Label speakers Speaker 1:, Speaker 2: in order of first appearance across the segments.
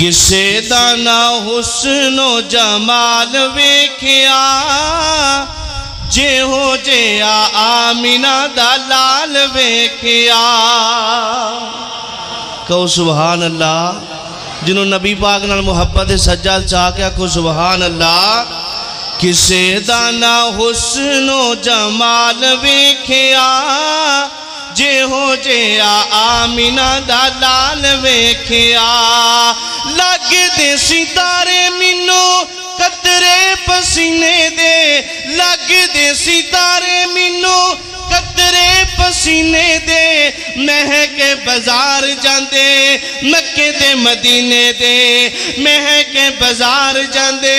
Speaker 1: کسے دا نہ حسن و جمال ویکھیا جے ہو جیا آمینہ دا لال ویکھیا۔ کہو سبحان اللہ، جنہوں نبی پاک نال محبت سجاد چاہ کے کہو سبحان اللہ۔ کسے دا نہ حسن و جمال ویکھیا جے ہو جیا آمینہ دا لال ویکھیا۔ لگ دے ستارے مینوں قطرے پسینے دے، لگ دے ستارے مینوں قطرے پسینے دے، مہک بازار جاندے مکے دے مدینے دے، مہک بازار جاندے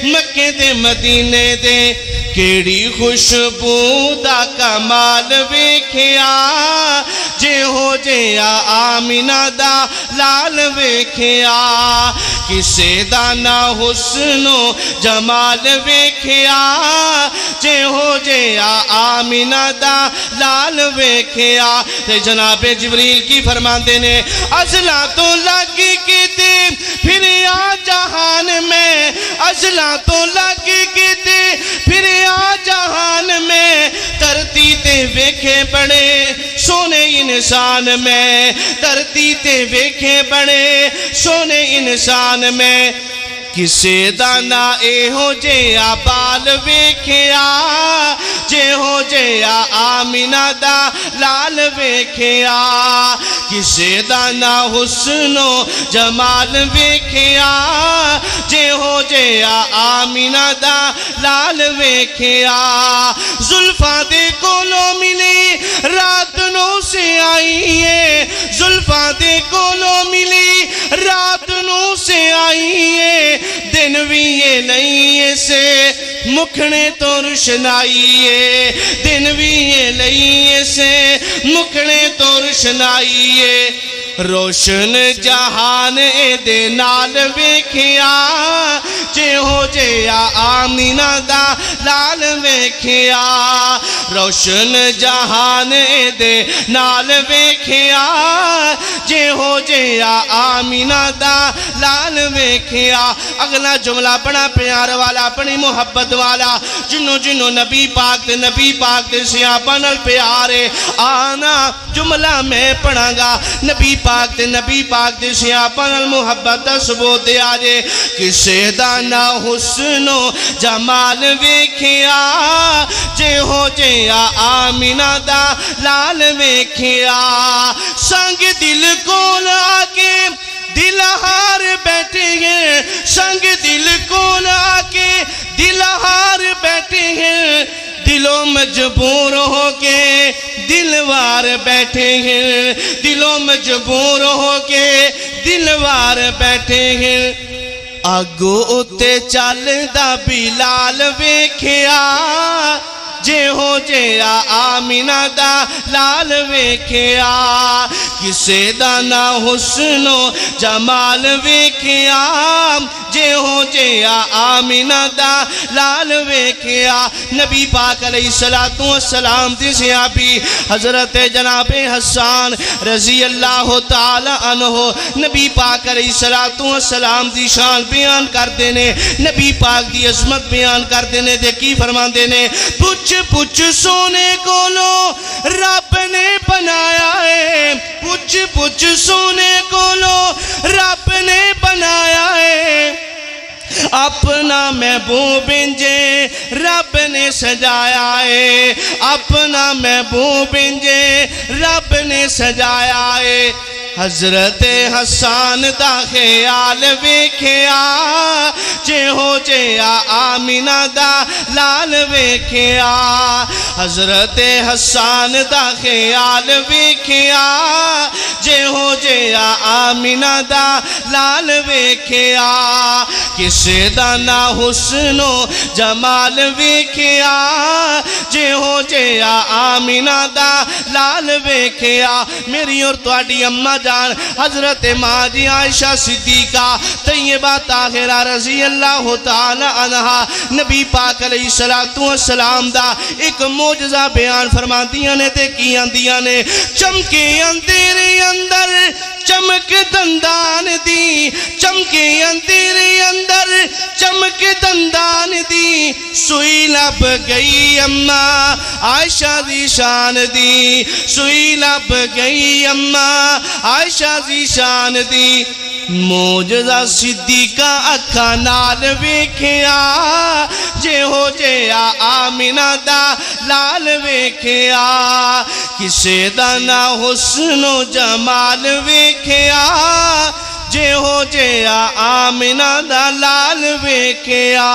Speaker 1: مکے دے مدینے دے۔ کیڑی خوشبو دا کمال ویکھیا جے ہو جیا آمینہ دا لال ویکھیا۔ کسے دا نہ حسن و جمال ویکھیا جے ہو جیا آمینہ دا لال ویکھیا۔ تے جناب جبریل کی فرماندے نے ازلاں تو لگ کیتے پھر آ جہان میں، ازلاں تو لگ کیتے پھر آ جہان میں، دھرتی تے ویکھے بڑے سونے انسان میں، دھرتی تے ویکھے بڑے سونے انسان میں۔ کسے دا نہ اے ہو جیا بال ویکھیا جے ہو جیا آمینہ دا لال ویکھیا۔ کسے دا نہ حسن و جمال ویکھیا جے ہو جیا آمینہ دا لال ویکھیا۔ زلفاں دے کولوں ملی رات نو سے آئیے، زلفاں دے کولوں ملی رات نو سے آئیے، دن بھی یہ نہیں سے مکھنے تو روشنائیے، دن بھی یہ نہیں سے مکھنے تو روشنائیے۔ روشن جہان دے نال ویکھیا جے ہو جیا آمینہ دا لال ویکھیا۔ روشن جہان دے نال ویکھیا جے ہو جیا آمینہ دا لال ویکھیا۔ اگلا جملہ بڑا پیار والا، بڑی محبت والا، جنوں جنوں نبی پاک تے صحابہ نال پیارے، آنا جملہ میں پڑھاں گا۔ نبی پاک تے صحابہ نال محبت دا ثبوت دے آجے۔ کسے دا نہ حسن و جمال ویکھیا جے ہو جیا آمینہ دا لال ویکھیا۔ سنگ دل کول آکے دل ہار بیٹھے ہیں، سنگ دل کول آکے دل ہار بیٹھے ہیں، دلوں مجبور ہو کے دلوار بیٹھے ہیں، دلوں مجبور ہو کے دلوار بیٹھے ہیں۔ آگو اتے چل دا بلال ویکھیا جے ہو جیا آمینہ دا لال ویکھیا۔ کسے دا نہ حسن و جمال ویکھیا جے ہو جیا آمینہ دا لال ویکھیا۔ نبی پاک علیہ السلام دی صحابی حضرت جناب حسان رضی اللہ تعالی عنہ نبی پاک علیہ السلام دی شان بیان کر دینے، نبی پاک دی عظمت بیان کر دینے دے کی فرمان دینے، پوچھ پوچھ سونے کولوں رب نے بنایا ہے، پوچھ پوچھ سونے کولوں رب نے بنایا ہے، اپنا محبوب انجے رب نے سجایا ہے، اپنا محبوب انجے رب نے سجایا ہے۔ حضرت حسان دا خیال ویکھیا جے ہو جیا آمینہ دا لال ویکھیا۔ حضرت حسان دا خیال ویکھیا جے ہو جیا آمینہ دا لال ویکھیا۔ کسے دا نہ حسن و جمال ویکھیا جے ہو جیا آمینہ دا لال ویکھیا۔ میری اور تواڈی اماں جان حضرت ماں جی عائشہ صدیقہ طیبہ طاہرہ رضی اللہ تعالی عنہ نبی پاک علیہ السلام دا ایک معجزہ بیان فرما دیا نے تے کی آندیاں نے، چمکے اندھیرے اندر چمک دندان دی، چمک چمکے اندھیرے اندر چمک دندان دی سوئی لب گئی اماں عائشہ دی شان دی سوئی لب گئی اماں عائشہ دی شان دی موجزہ صدیقہ اکھا نال ویکھیا جے ہو جے آمینہ دا لال ویکھیا کسے دا نہ حسن و جمال ویکھیا جے ہو جے آمینہ دا لال ویکھیا